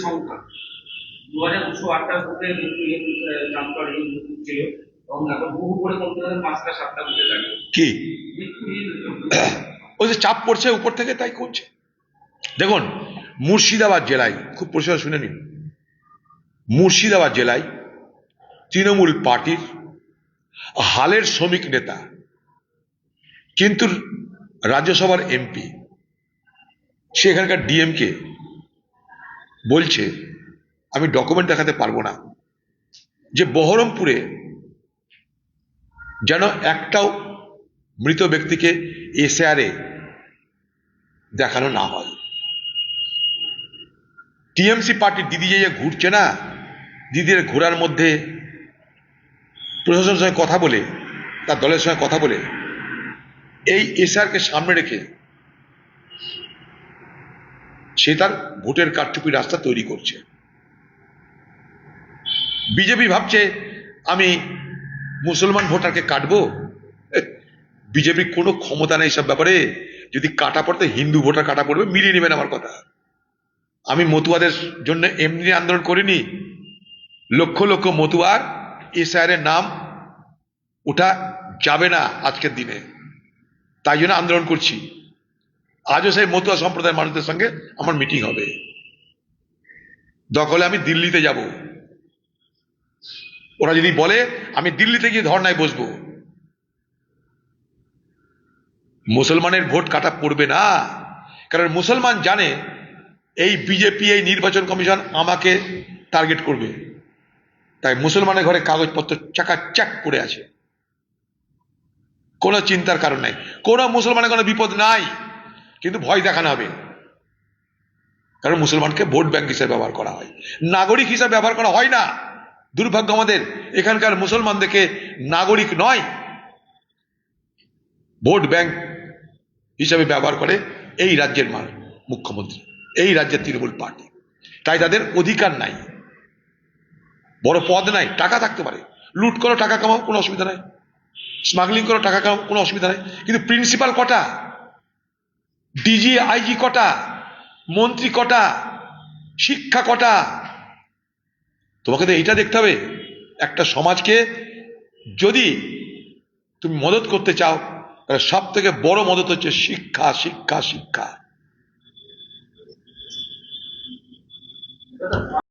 সংখ্যা ২,৯০৮টা বুথে নামকরণ ছিল এবং এখন বহু করে বলতে গেলে ৫টা ৭টা বুথে দাঁড়িয়ে কি ওই যে চাপ পড়ছে উপর থেকে তাই করছে। দেখুন, মুর্শিদাবাদ জেলায় খুব পরিষ্কার শুনে নিন, মুর্শিদাবাদ জেলায় তৃণমূল পার্টির হালের শ্রমিক নেতা কিন্তু রাজ্যসভার এমপি, সে এখানকার ডিএমকে বলছে, আমি ডকুমেন্ট দেখাতে পারবো না, যে বহরমপুরে যেন একটাও মৃত ব্যক্তিকে এসআরে দেখানো না হয়। টিএমসি পার্টির দিদি যে ঘুরছে না, দিদির ঘোরার মধ্যে প্রশাসনের সঙ্গে কথা বলে, তার দলের সঙ্গে কথা বলে এই এসআরকে সামনে রেখে সে তার ভোটের কারচুপি রাস্তা তৈরি করছে। বিজেপি ভাবছে আমি মুসলমান ভোটারকে কাটবো। বিজেপির কোনো ক্ষমতা নেই সব ব্যাপারে। যদি কাটা পড়তে হিন্দু ভোটার কাটা পড়বে, মিলিয়ে নেবেন আমার কথা। আমি মতুয়াদের জন্য এমনি আন্দোলন করিনি, লক্ষ লক্ষ মতুয়ার এসআইআর নাম ওঠা যাবে না আজকের দিনে, তাই জন্য আন্দোলন করছি। আজও সেই মতুয়া সম্প্রদায়ের মানুষদের সঙ্গে আমার মিটিং হবে, দখলে আমি দিল্লিতে যাব। ওরা যদি বলে আমি দিল্লিতে গিয়ে ধর্নায় বসবো, মুসলমানের ভোট কাটা পড়বে না। কারণ মুসলমান জানে এই বিজেপি, এই নির্বাচন কমিশন আমাকে টার্গেট করবে, তাই মুসলমানের ঘরে কাগজপত্র চাকাচাক পড়ে আছে, কোনো চিন্তার কারণ নাই। কোনো মুসলমানের কোনো বিপদ নাই, কিন্তু ভয় দেখানো হবে। কারণ মুসলমানকে ভোট ব্যাংক হিসেবে ব্যবহার করা হয়, নাগরিক হিসেবে ব্যবহার করা হয় না। দুর্ভাগ্য আমাদের এখানকার মুসলমানদেরকে নাগরিক নয়, ভোট ব্যাংক হিসাবে ব্যবহার করে এই রাজ্যের মুখ্যমন্ত্রী, এই রাজ্যের তৃণমূল পার্টি। তাই তাদের অধিকার নাই, বড় পদ নাই, টাকা থাকতে পারে, লুট করো টাকা কামাও, কোনো অসুবিধা নাই, স্মাগলিং করো টাকা কামাও, কোনো অসুবিধা নাই। কিন্তু প্রিন্সিপাল কটা, ডিজি আইজি কটা, মন্ত্রী কটা, শিক্ষা কটা? তোমাকে তো এইটা দেখতে হবে। একটা সমাজকে যদি তুমি মদত করতে চাও, তাহলে সব থেকে বড় মদত হচ্ছে শিক্ষা, শিক্ষা, শিক্ষা।